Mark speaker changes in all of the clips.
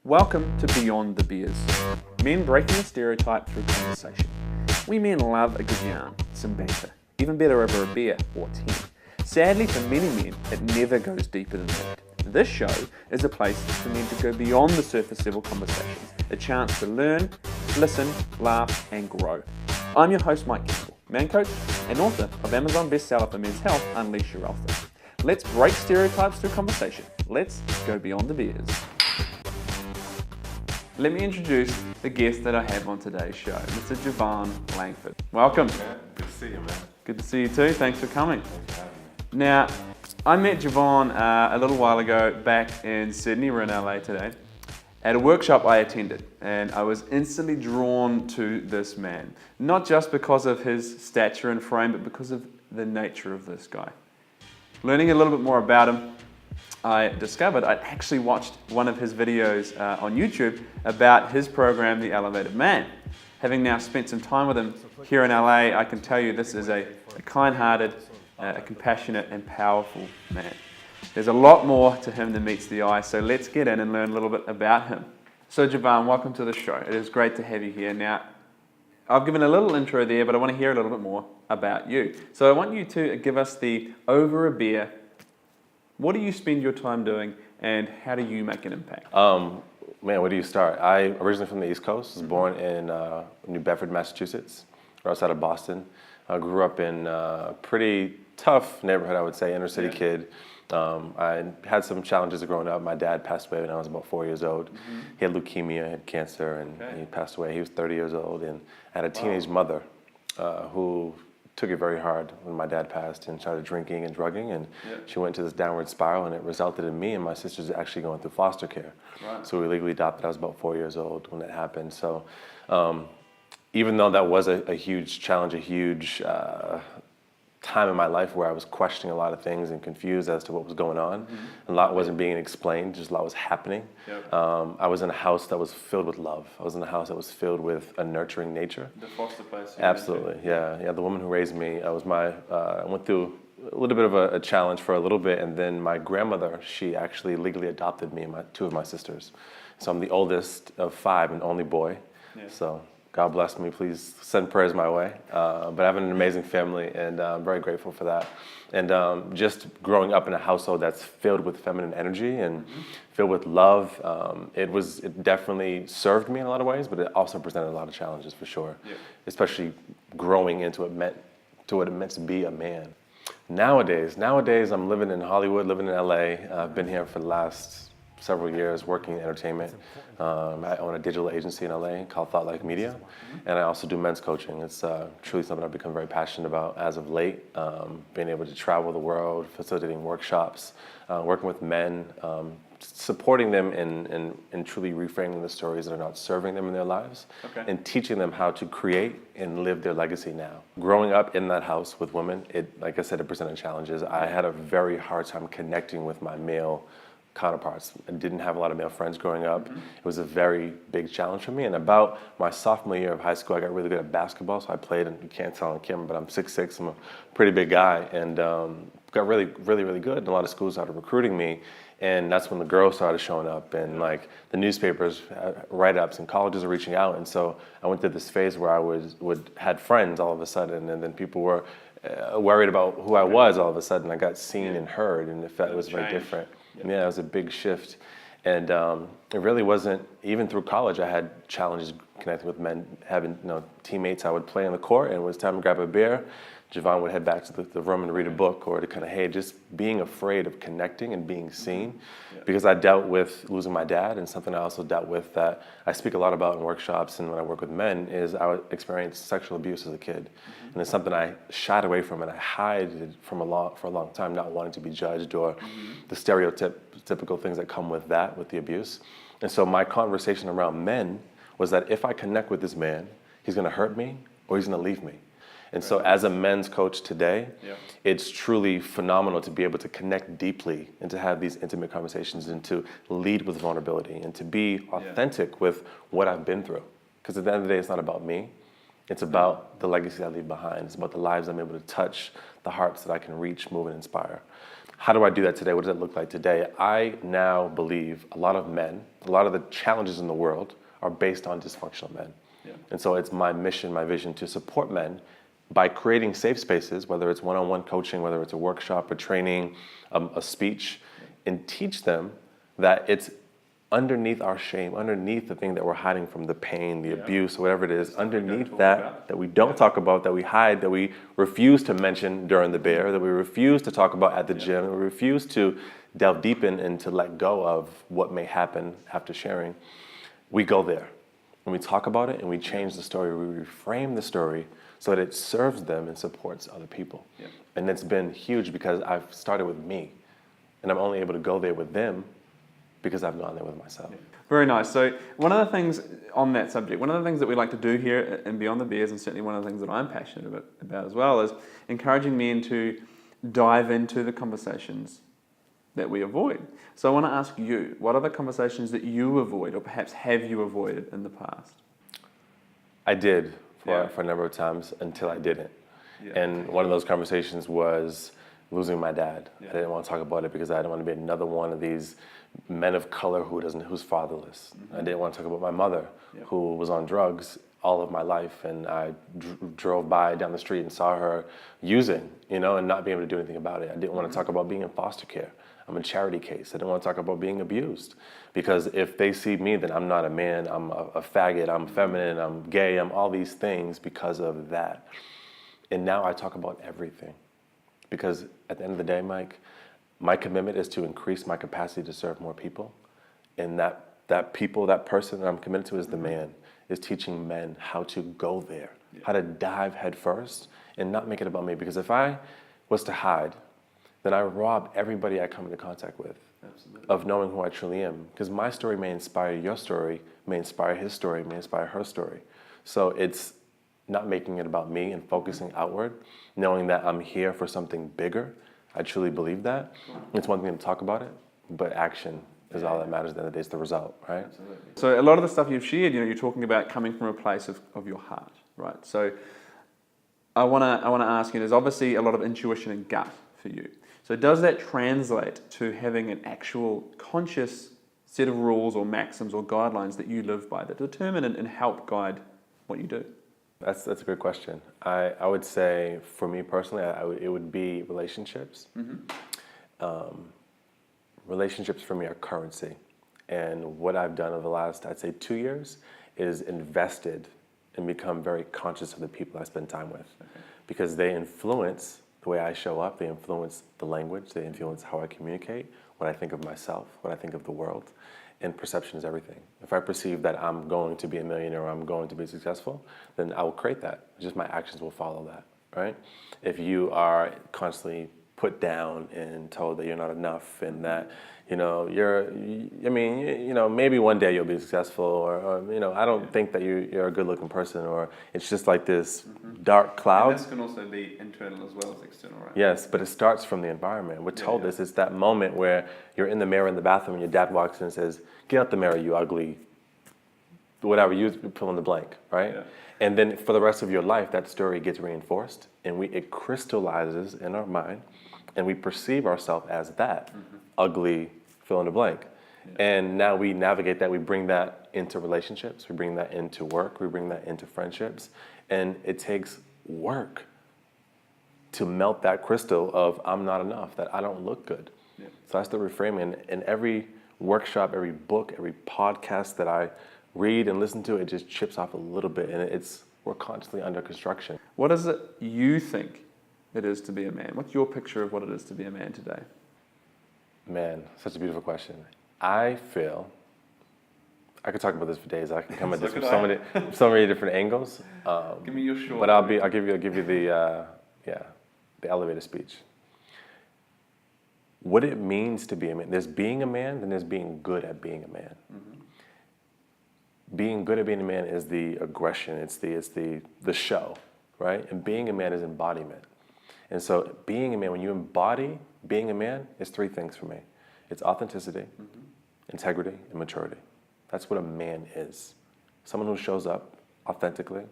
Speaker 1: Welcome to Beyond the Beers. Men breaking the stereotype through conversation. We men love a good yarn, some banter, even better over a beer or 10. Sadly for many men, it never goes deeper than that. This show is a place for men to go beyond the surface level conversations, a chance to learn, listen, laugh and grow. I'm your host Mike Campbell, man coach and author of Amazon bestseller for men's health, Unleash Your Alpha. Let's break stereotypes through conversation. Let's go beyond the beers. Let me introduce the guest that I have on today's show, Mr. JuVan Langford. Welcome.
Speaker 2: Good to see you, man.
Speaker 1: Good to see you too. Thanks for coming.
Speaker 2: Thanks for having me.
Speaker 1: Now, I met JuVan a little while ago back in Sydney. We're in LA today, at a workshop I attended, and I was instantly drawn to this man. Not just because of his stature and frame, but because of the nature of this guy. Learning a little bit more about him, I discovered I'd actually watched one of his videos on YouTube about his program, The Elevated Man. Having now spent some time with him here in LA, I can tell you this is a kind-hearted, a compassionate and powerful man. There's a lot more to him than meets the eye, so let's get in and learn a little bit about him. So JuVan, welcome to the show. It is great to have you here. Now, I've given a little intro there, but I want to hear a little bit more about you. So I want you to give us the over a beer. What do you spend your time doing, and how do you make an impact?
Speaker 2: Man, where do you start? I originally from the East Coast. Was born in New Bedford, Massachusetts, right outside of Boston. I grew up in a pretty tough neighborhood, I would say, inner city kid. I had some challenges growing up. My dad passed away when I was about 4 years old. He had leukemia, had cancer, and he passed away. He was 30 years old, and I had a teenage mother who took it very hard when my dad passed and started drinking and drugging, and she went to this downward spiral, and it resulted in me and my sisters actually going through foster care. Right. So we legally adopted. I was about 4 years old when that happened. So even though that was a huge challenge, a huge time in my life where I was questioning a lot of things and confused as to what was going on, a lot wasn't being explained, just a lot was happening. I was in a house that was filled with love. I was in a house that was filled with a nurturing nature.
Speaker 1: The foster place.
Speaker 2: Absolutely, yeah. The woman who raised me, I went through a little bit of a challenge for a little bit, and then my grandmother, she actually legally adopted me and two of my sisters. So I'm the oldest of 5 and only boy. So God bless me, please send prayers my way. But I have an amazing family, and I'm very grateful for that. And just growing up in a household that's filled with feminine energy and filled with love, it definitely served me in a lot of ways, but it also presented a lot of challenges for sure, especially growing into what it meant to be a man. Nowadays, I'm living in Hollywood, living in LA. I've been here for the last several years working in entertainment. I own a digital agency in LA called Thought Life Media, and I also do men's coaching. It's truly something I've become very passionate about as of late, being able to travel the world, facilitating workshops, working with men, supporting them in truly reframing the stories that are not serving them in their lives, and teaching them how to create and live their legacy now. Growing up in that house with women, like I said, it presented challenges. I had a very hard time connecting with my male counterparts. I didn't have a lot of male friends growing up. It was a very big challenge for me. And about my sophomore year of high school, I got really good at basketball. So I played, and you can't tell on camera, but I'm 6'6". I'm a pretty big guy, and got really, really, really good. And a lot of schools started recruiting me. And that's when the girls started showing up, and like the newspapers, write-ups, and colleges are reaching out. And so I went through this phase where I had friends all of a sudden, and then people were worried about who I was all of a sudden. I got seen and heard, and it was very different. Yeah, it was a big shift. And it really wasn't, even through college, I had challenges connecting with men, having teammates. I would play on the court, and it was time to grab a beer. JuVan would head back to the room and read a book, or to kind of, hey, just being afraid of connecting and being seen. Because I dealt with losing my dad, and something I also dealt with that I speak a lot about in workshops and when I work with men is I experienced sexual abuse as a kid. And it's something I shied away from, and I hid for a long time, not wanting to be judged or the stereotypical things that come with that, with the abuse. And so my conversation around men was that if I connect with this man, he's gonna hurt me or he's gonna leave me. And so as a men's coach today, it's truly phenomenal to be able to connect deeply and to have these intimate conversations and to lead with vulnerability and to be authentic with what I've been through. Because at the end of the day, it's not about me. It's about the legacy I leave behind. It's about the lives I'm able to touch, the hearts that I can reach, move, and inspire. How do I do that today? What does that look like today? I now believe a lot of men, a lot of the challenges in the world are based on dysfunctional men.
Speaker 1: Yeah.
Speaker 2: And so it's my mission, my vision to support men by creating safe spaces, whether it's one-on-one coaching, whether it's a workshop, a training, a speech, and teach them that it's underneath our shame, underneath the thing that we're hiding from, the pain, the abuse, whatever it is, underneath that we don't talk about, that we hide, that we refuse to mention during the bear, that we refuse to talk about at the gym, that we refuse to delve deep in and to let go of what may happen after sharing. We go there and we talk about it and we change the story, we reframe the story so that it serves them and supports other people.
Speaker 1: Yeah.
Speaker 2: And it's been huge because I've started with me and I'm only able to go there with them because I've gone there with myself.
Speaker 1: Very nice. So one of the things on that subject, one of the things that we like to do here in Beyond the Bears, and certainly one of the things that I'm passionate about as well, is encouraging men to dive into the conversations that we avoid. So I want to ask you, what are the conversations that you avoid, or perhaps have you avoided in the past?
Speaker 2: I did for a number of times until I didn't.
Speaker 1: Yeah.
Speaker 2: And one of those conversations was losing my dad.
Speaker 1: Yeah.
Speaker 2: I didn't want to talk about it because I didn't want to be another one of these men of color who's fatherless. I didn't want to talk about my mother, who was on drugs all of my life, and I drove by down the street and saw her using, and not being able to do anything about it. I didn't want to talk about being in foster care. I'm a charity case. I didn't want to talk about being abused, because if they see me, then I'm not a man. I'm a faggot. I'm feminine. I'm gay. I'm all these things because of that. And now I talk about everything, because at the end of the day, Mike, my commitment is to increase my capacity to serve more people. And that person that I'm committed to is the man, is teaching men how to go there, how to dive head first and not make it about me. Because if I was to hide, then I rob everybody I come into contact with of knowing who I truly am. Because my story may inspire your story, may inspire his story, may inspire her story. So it's not making it about me and focusing outward, knowing that I'm here for something bigger. I truly believe that. It's one thing to talk about it, but action is all that matters at the end of the day. It's the result, right?
Speaker 1: Absolutely. So a lot of the stuff you've shared, you're talking about coming from a place of your heart, right? So I wanna ask you, there's obviously a lot of intuition and gut for you. So does that translate to having an actual conscious set of rules or maxims or guidelines that you live by that determine and help guide what you do?
Speaker 2: That's a good question. I would say, for me personally, it would be relationships. Relationships for me are currency. And what I've done over the last, I'd say 2 years, is invested and become very conscious of the people I spend time with. Because they influence the way I show up, they influence the language, they influence how I communicate, what I think of myself, what I think of the world. And perception is everything. If I perceive that I'm going to be a millionaire or I'm going to be successful, then I will create that. Just my actions will follow that, right? If you are constantly put down and told that you're not enough and that, maybe one day you'll be successful, or I don't think that you're a good looking person, or it's just like this dark cloud.
Speaker 1: And this can also be internal as well as external, right?
Speaker 2: Yes, but it starts from the environment. We're told this. It's that moment where you're in the mirror in the bathroom and your dad walks in and says, "Get out the mirror, you ugly," whatever, you fill in the blank, right? Yeah. And then for the rest of your life, that story gets reinforced, and it crystallizes in our mind, and we perceive ourselves as that ugly, fill in the blank. Yeah. And now we navigate that, we bring that into relationships, we bring that into work, we bring that into friendships, and it takes work to melt that crystal of I'm not enough, that I don't look good. Yeah. So that's the reframing. And every workshop, every book, every podcast that I read and listen to, it just chips off a little bit, and we're constantly under construction.
Speaker 1: What is it you think it is to be a man? What's your picture of what it is to be a man today?
Speaker 2: Man, such a beautiful question. I feel, I could talk about this for days. I can come at this from so many different angles.
Speaker 1: Give me your short.
Speaker 2: But I'll give you the elevator speech. What it means to be a man. There's being a man, then there's being good at being a man. Being good at being a man is the aggression. It's the show, right? And being a man is embodiment. And so being a man, when you embody being a man, it's three things for me. It's authenticity, integrity, and maturity. That's what a man is. Someone who shows up authentically,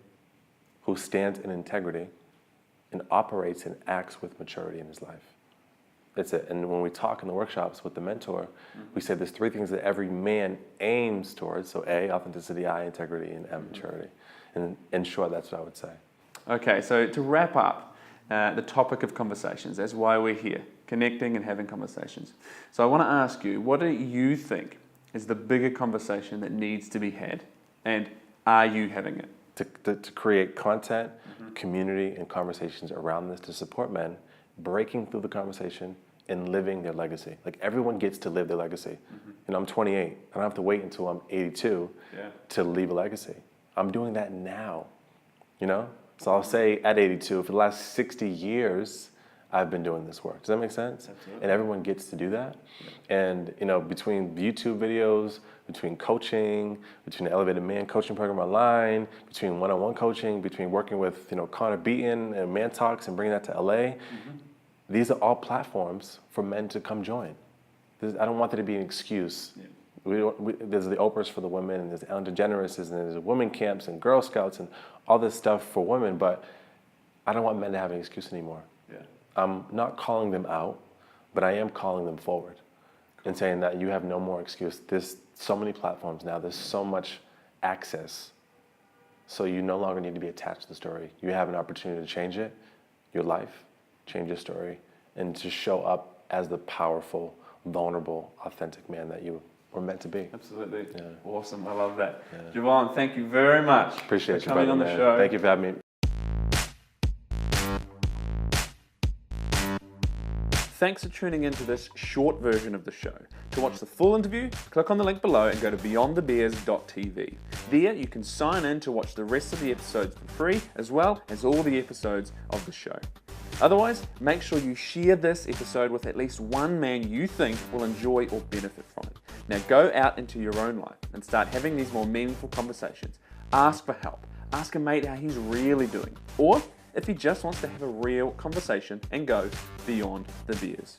Speaker 2: who stands in integrity, and operates and acts with maturity in his life. That's it. And when we talk in the workshops with the mentor, we say there's 3 things that every man aims towards. So A, authenticity, I, integrity, and M, maturity. And in short, that's what I would say.
Speaker 1: Okay, so to wrap up the topic of conversations, that's why we're here, connecting and having conversations. So I want to ask you, what do you think is the bigger conversation that needs to be had, and are you having it?
Speaker 2: To create content, community, and conversations around this to support men breaking through the conversation and living their legacy. Like, everyone gets to live their legacy. You know, I'm 28. I don't have to wait until I'm 82 to leave a legacy. I'm doing that now, you know? So I'll say at 82, for the last 60 years, I've been doing this work. Does that make sense?
Speaker 1: Absolutely.
Speaker 2: And everyone gets to do that. And, you know, between YouTube videos, between coaching, between the Elevated Man coaching program online, between one-on-one coaching, between working with, you know, Connor Beaton and Man Talks and bringing that to LA, these are all platforms for men to come join. I don't want there to be an excuse. There's the Oprahs for the women, and there's Ellen DeGeneres, and there's women camps and Girl Scouts and all this stuff for women, but I don't want men to have an excuse anymore. I'm not calling them out, but I am calling them forward and saying that you have no more excuse. There's so many platforms now. There's so much access. So you no longer need to be attached to the story. You have an opportunity to change it, your life, change your story, and to show up as the powerful, vulnerable, authentic man that you were meant to be.
Speaker 1: Absolutely. Awesome. I love that. JuVan, thank you very much.
Speaker 2: Appreciate
Speaker 1: for
Speaker 2: you,
Speaker 1: coming
Speaker 2: brother,
Speaker 1: on the
Speaker 2: man.
Speaker 1: show.
Speaker 2: Thank you for having me.
Speaker 1: Thanks for tuning into this short version of the show. To watch the full interview, click on the link below and go to beyondthebeers.tv. There you can sign in to watch the rest of the episodes for free, as well as all the episodes of the show. Otherwise, make sure you share this episode with at least one man you think will enjoy or benefit from it. Now go out into your own life and start having these more meaningful conversations. Ask for help. Ask a mate how he's really doing. Or if he just wants to have a real conversation and go beyond the beers.